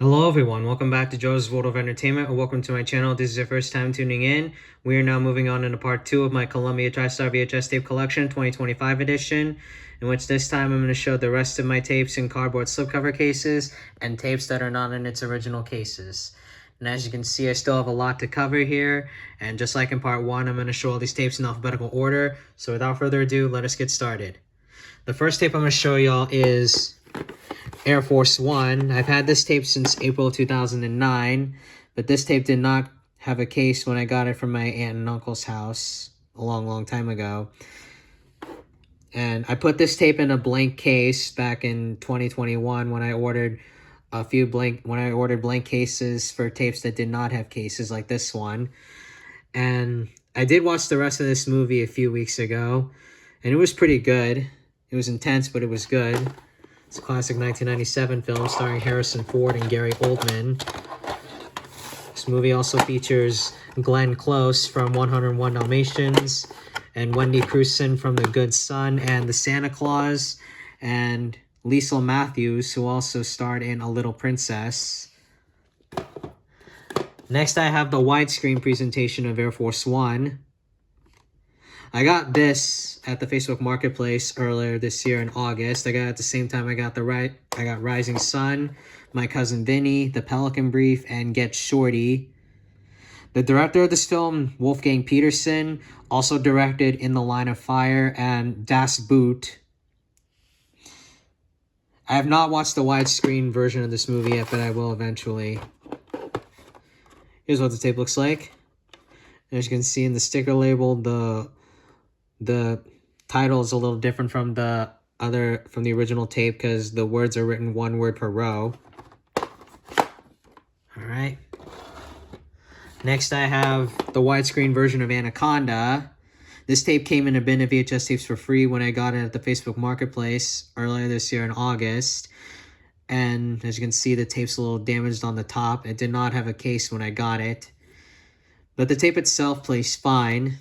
Hello everyone, welcome back to Joe's World of Entertainment, or welcome to my channel. If this is your first time tuning in, we are now moving on into part 2 of my Columbia TriStar VHS tape collection 2025 edition, in which this time I'm going to show the rest of my tapes in cardboard slipcover cases and tapes that are not in its original cases. And as you can see, I still have a lot to cover here, and just like in part 1, I'm going to show all these tapes in alphabetical order. So without further ado, let us get started. The first tape I'm going to show y'all is Air Force One. I've had this tape since April 2009, but this tape did not have a case when I got it from my aunt and uncle's house a long time ago. And I put this tape in a blank case back in 2021 when I ordered blank cases for tapes that did not have cases like this one. And I did watch the rest of this movie a few weeks ago, and it was pretty good. It was intense, but it was good. It's a classic 1997 film starring Harrison Ford and Gary Oldman. This movie also features Glenn Close from 101 Dalmatians and Wendy Crewson from The Good Son and The Santa Claus, and Liesl Matthews, who also starred in A Little Princess. Next, I have the widescreen presentation of Air Force One. I got this at the Facebook Marketplace earlier this year in August. I got it at the same time I got Rising Sun, My Cousin Vinny, The Pelican Brief, and Get Shorty. The director of this film, Wolfgang Peterson, also directed In the Line of Fire and Das Boot. I have not watched the widescreen version of this movie yet, but I will eventually. Here's what the tape looks like. As you can see in the sticker label, the title is a little different from the original tape because the words are written one word per row. Alright. Next I have the widescreen version of Anaconda. This tape came in a bin of VHS tapes for free when I got it at the Facebook Marketplace earlier this year in August. And as you can see, the tape's a little damaged on the top. It did not have a case when I got it, but the tape itself plays fine.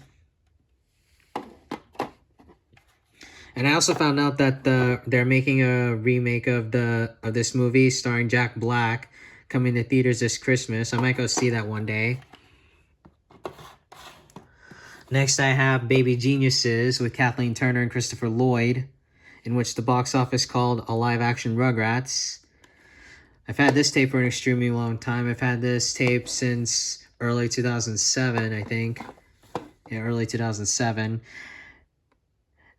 And I also found out that they're making a remake of this movie starring Jack Black coming to theaters this Christmas. I might go see that one day. Next, I have Baby Geniuses with Kathleen Turner and Christopher Lloyd, in which the box office called a live-action Rugrats. I've had this tape for an extremely long time. I've had this tape since early 2007, I think. Yeah, early 2007.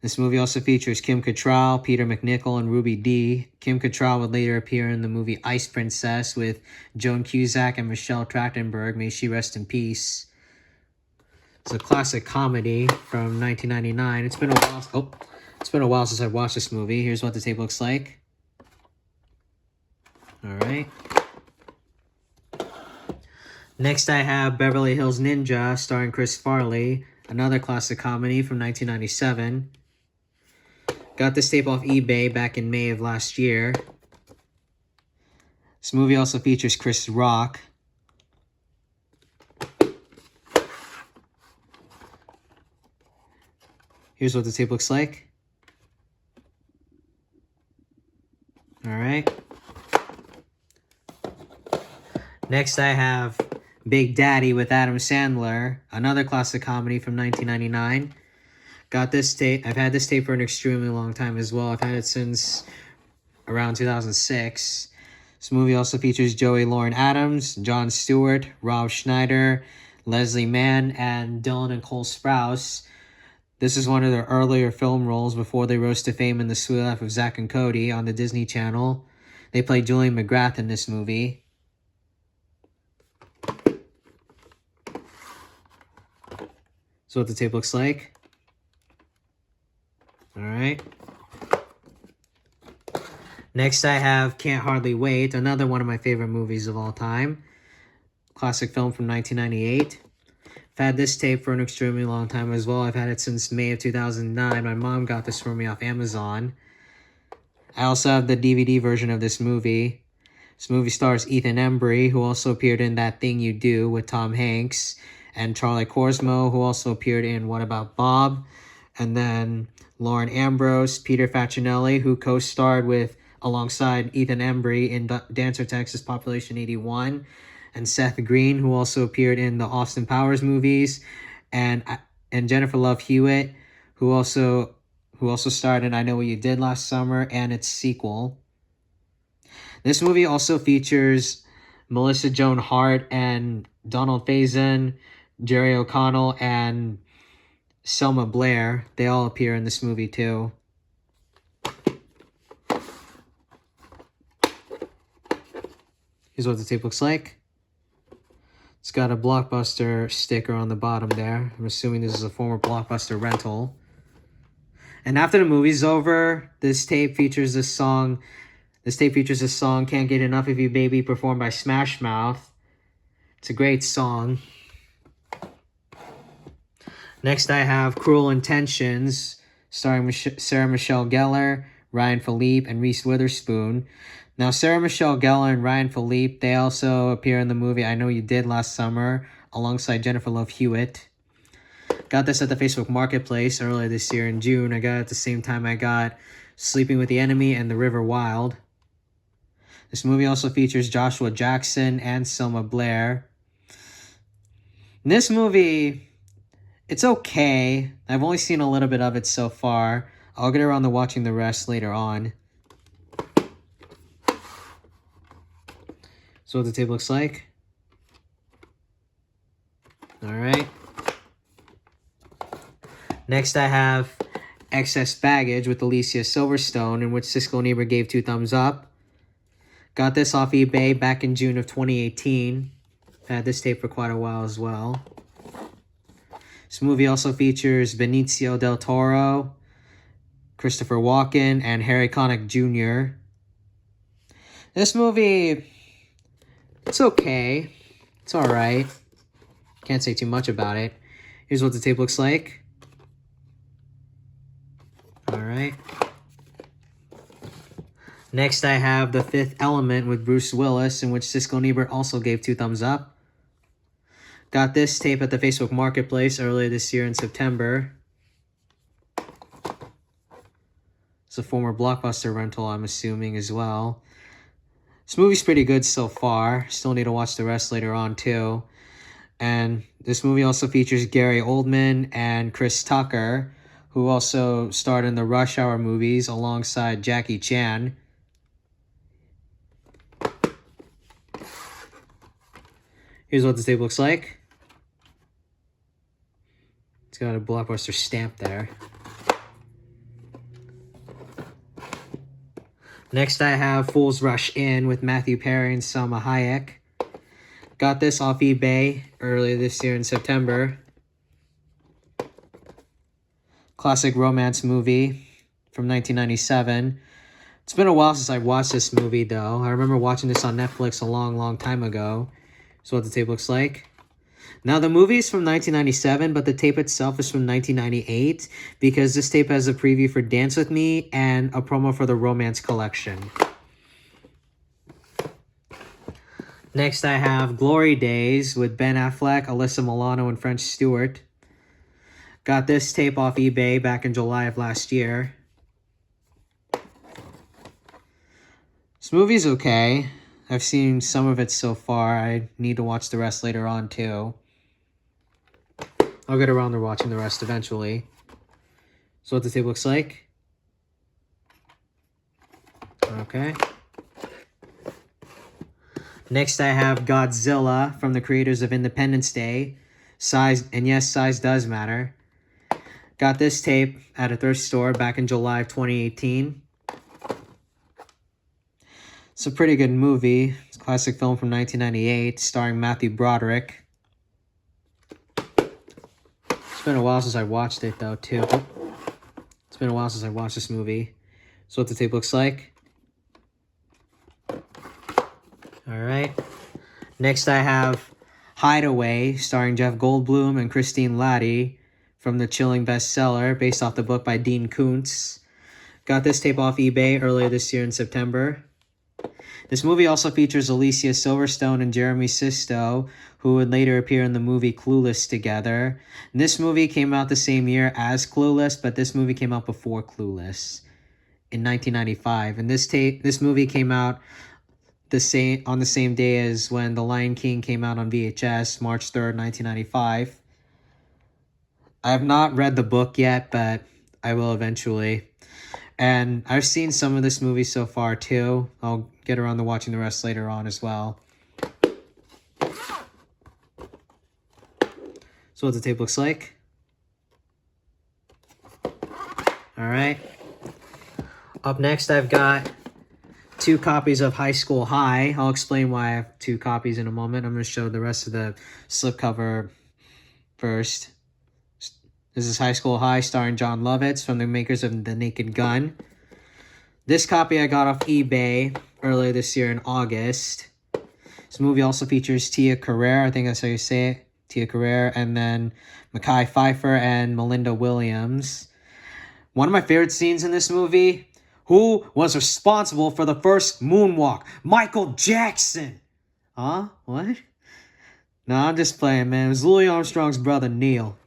This movie also features Kim Cattrall, Peter MacNicol, and Ruby Dee. Kim Cattrall would later appear in the movie Ice Princess with Joan Cusack and Michelle Trachtenberg. May she rest in peace. It's a classic comedy from 1999. It's been a while since I've watched this movie. Here's what the tape looks like. Alright. Next I have Beverly Hills Ninja starring Chris Farley. Another classic comedy from 1997. Got this tape off eBay back in May of last year. This movie also features Chris Rock. Here's what the tape looks like. Alright. Next I have Big Daddy with Adam Sandler. Another classic comedy from 1999. Got this tape. I've had this tape for an extremely long time as well. I've had it since around 2006. This movie also features Joey Lauren Adams, Jon Stewart, Rob Schneider, Leslie Mann, and Dylan and Cole Sprouse. This is one of their earlier film roles before they rose to fame in The Suite Life of Zack and Cody on the Disney Channel. They played Julian McGrath in this movie. So what the tape looks like. Alright. Next I have Can't Hardly Wait, another one of my favorite movies of all time. Classic film from 1998. I've had this tape for an extremely long time as well. I've had it since May of 2009. My mom got this for me off Amazon. I also have the DVD version of this movie. This movie stars Ethan Embry, who also appeared in That Thing You Do with Tom Hanks, and Charlie Korsmo, who also appeared in What About Bob, and then Lauren Ambrose, Peter Facinelli, who co-starred with alongside Ethan Embry in Dancer, Texas, Population 81, and Seth Green, who also appeared in the Austin Powers movies, and Jennifer Love Hewitt, who also starred in I Know What You Did Last Summer and its sequel. This movie also features Melissa Joan Hart and Donald Faison, Jerry O'Connell, and Selma Blair. They all appear in this movie too. Here's what the tape looks like. It's got a Blockbuster sticker on the bottom there. I'm assuming this is a former Blockbuster rental. And after the movie's over, this tape features this song. Can't Get Enough of You Baby, performed by Smash Mouth. It's a great song. Next I have Cruel Intentions, starring Sarah Michelle Gellar, Ryan Philippe, and Reese Witherspoon. Now, Sarah Michelle Gellar and Ryan Philippe, they also appear in the movie I Know You Did Last Summer, alongside Jennifer Love Hewitt. Got this at the Facebook Marketplace earlier this year in June. I got it at the same time I got Sleeping with the Enemy and The River Wild. This movie also features Joshua Jackson and Selma Blair. In this movie, it's okay. I've only seen a little bit of it so far. I'll get around to watching the rest later on. So what the tape looks like. Alright. Next I have Excess Baggage with Alicia Silverstone, in which Siskel and Ebert gave 2 thumbs up. Got this off eBay back in June of 2018. Had this tape for quite a while as well. This movie also features Benicio del Toro, Christopher Walken, and Harry Connick Jr. This movie, it's okay. It's alright. Can't say too much about it. Here's what the tape looks like. Alright. Next I have The Fifth Element with Bruce Willis, in which Siskel and Ebert also gave 2 thumbs up. Got this tape at the Facebook Marketplace earlier this year in September. It's a former Blockbuster rental, I'm assuming, as well. This movie's pretty good so far. Still need to watch the rest later on, too. And this movie also features Gary Oldman and Chris Tucker, who also starred in the Rush Hour movies alongside Jackie Chan. Here's what the tape looks like. It's got a Blockbuster stamp there. Next I have Fools Rush In with Matthew Perry and Salma Hayek. Got this off eBay earlier this year in September. Classic romance movie from 1997. It's been a while since I watched this movie, though. I remember watching this on Netflix a long time ago. So what the tape looks like. Now, the movie is from 1997, but the tape itself is from 1998 because this tape has a preview for Dance With Me and a promo for the Romance Collection. Next, I have Glory Days with Ben Affleck, Alyssa Milano, and French Stewart. Got this tape off eBay back in July of last year. This movie's okay. I've seen some of it so far. I need to watch the rest later on, too. I'll get around to watching the rest eventually. So what the tape looks like. Okay. Next, I have Godzilla from the creators of Independence Day. Size, and yes, size does matter. Got this tape at a thrift store back in July of 2018. It's a pretty good movie. It's a classic film from 1998, starring Matthew Broderick. It's been a while since I watched it, though, too. It's been a while since I watched this movie. So what the tape looks like. Alright. Next I have Hideaway, starring Jeff Goldblum and Christine Laddie, from the chilling bestseller, based off the book by Dean Koontz. Got this tape off eBay earlier this year in September. This movie also features Alicia Silverstone and Jeremy Sisto, who would later appear in the movie Clueless together. And this movie came out the same year as Clueless, but this movie came out before Clueless. in 1995, and this movie came out on the same day as when The Lion King came out on VHS, March 3rd, 1995. I have not read the book yet, but I will eventually. And I've seen some of this movie so far too. I'll get around to watching the rest later on as well. So what the tape looks like. Alright. Up next I've got 2 copies of High School High. I'll explain why I have 2 copies in a moment. I'm going to show the rest of the slipcover first. This is High School High starring John Lovitz from the makers of The Naked Gun. This copy I got off eBay earlier this year in August. This movie also features Tia Carrere, I think that's how you say it. Tia Carrere, and then Mekhi Phifer and Melinda Williams. One of my favorite scenes in this movie, who was responsible for the first moonwalk? Michael Jackson! Huh? What? No, I'm just playing, man. It was Louis Armstrong's brother, Neil.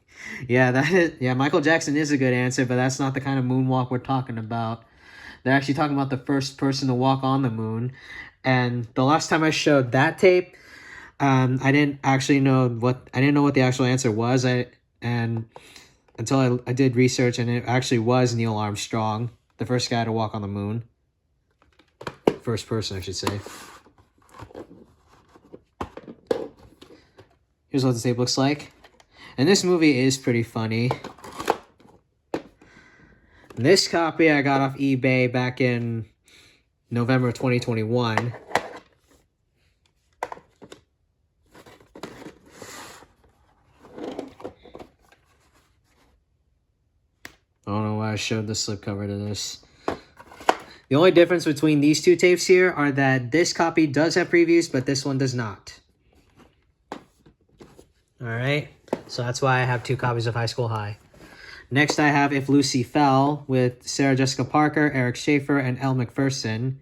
Yeah, Michael Jackson is a good answer, but that's not the kind of moonwalk we're talking about. They're actually talking about the first person to walk on the moon. And the last time I showed that tape, I didn't know what the actual answer was. Until I did research, and it actually was Neil Armstrong, the first guy to walk on the moon. First person, I should say. Here's what the tape looks like. And this movie is pretty funny. This copy I got off eBay back in November of 2021. I don't know why I showed the slipcover to this. The only difference between these 2 tapes here are that this copy does have previews, but this one does not. Alright, so that's why I have 2 copies of High School High. Next I have If Lucy Fell with Sarah Jessica Parker, Eric Schaefer, and Elle Macpherson.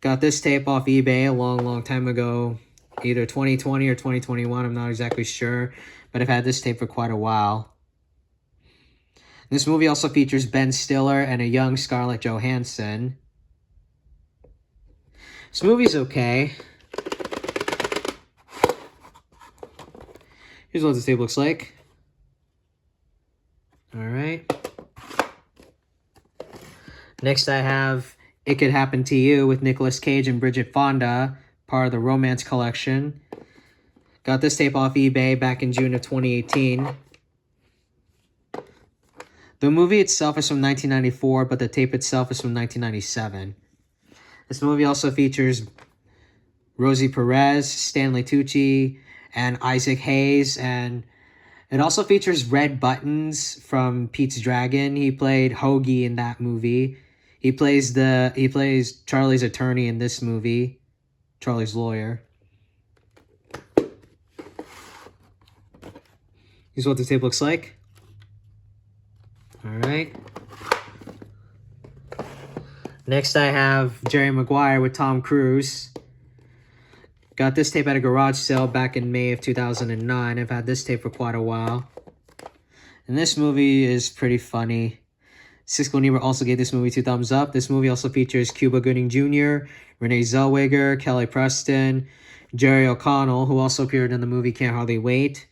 Got this tape off eBay a long time ago. Either 2020 or 2021, I'm not exactly sure. But I've had this tape for quite a while. This movie also features Ben Stiller and a young Scarlett Johansson. This movie's okay. Here's what this tape looks like. Alright. Next I have It Could Happen to You with Nicolas Cage and Bridget Fonda, part of the Romance Collection. Got this tape off eBay back in June of 2018. The movie itself is from 1994, but the tape itself is from 1997. This movie also features Rosie Perez, Stanley Tucci, and Isaac Hayes, and it also features Red Buttons from Pete's Dragon. He played Hoagie in that movie. He plays Charlie's attorney in this movie, Charlie's lawyer. Here's what the tape looks like. Alright. Next I have Jerry Maguire with Tom Cruise. Got this tape at a garage sale back in May of 2009. I've had this tape for quite a while. And this movie is pretty funny. Siskel and Ebert also gave this movie 2 thumbs up. This movie also features Cuba Gooding Jr., Renee Zellweger, Kelly Preston, Jerry O'Connell, who also appeared in the movie Can't Hardly Wait,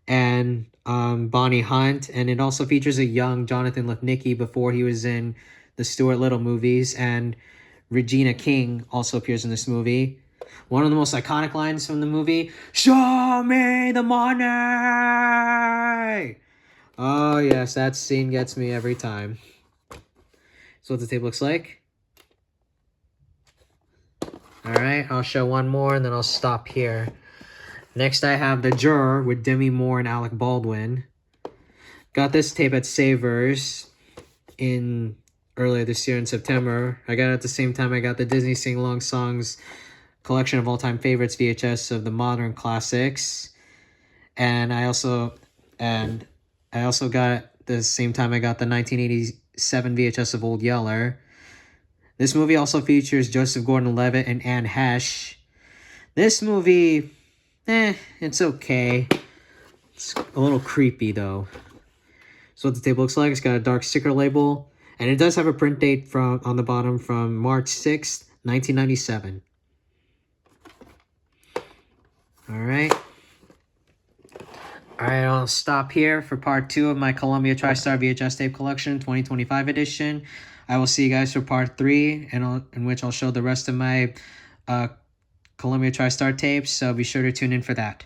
and Bonnie Hunt. And it also features a young Jonathan Lipnicki before he was in the Stuart Little movies. And Regina King also appears in this movie. One of the most iconic lines from the movie, "Show me the money!" Oh yes, that scene gets me every time. So what the tape looks like. Alright, I'll show one more and then I'll stop here. Next I have The Juror with Demi Moore and Alec Baldwin. Got this tape at Savers earlier this year in September. I got it at the same time I got the Disney Sing-Along Songs collection of all-time favorites VHS of the modern classics. And I also got it the same time I got the 1987 VHS of Old Yeller. This movie also features Joseph Gordon-Levitt and Anne Hesh. This movie, it's okay. It's a little creepy though. So what the tape looks like, it's got a dark sticker label. And it does have a print date from on the bottom from March 6th, 1997. Alright. Alright, I'll stop here for part 2 of my Columbia TriStar VHS tape collection 2025 edition. I will see you guys for part 3, in which I'll show the rest of my Columbia TriStar tapes, so be sure to tune in for that.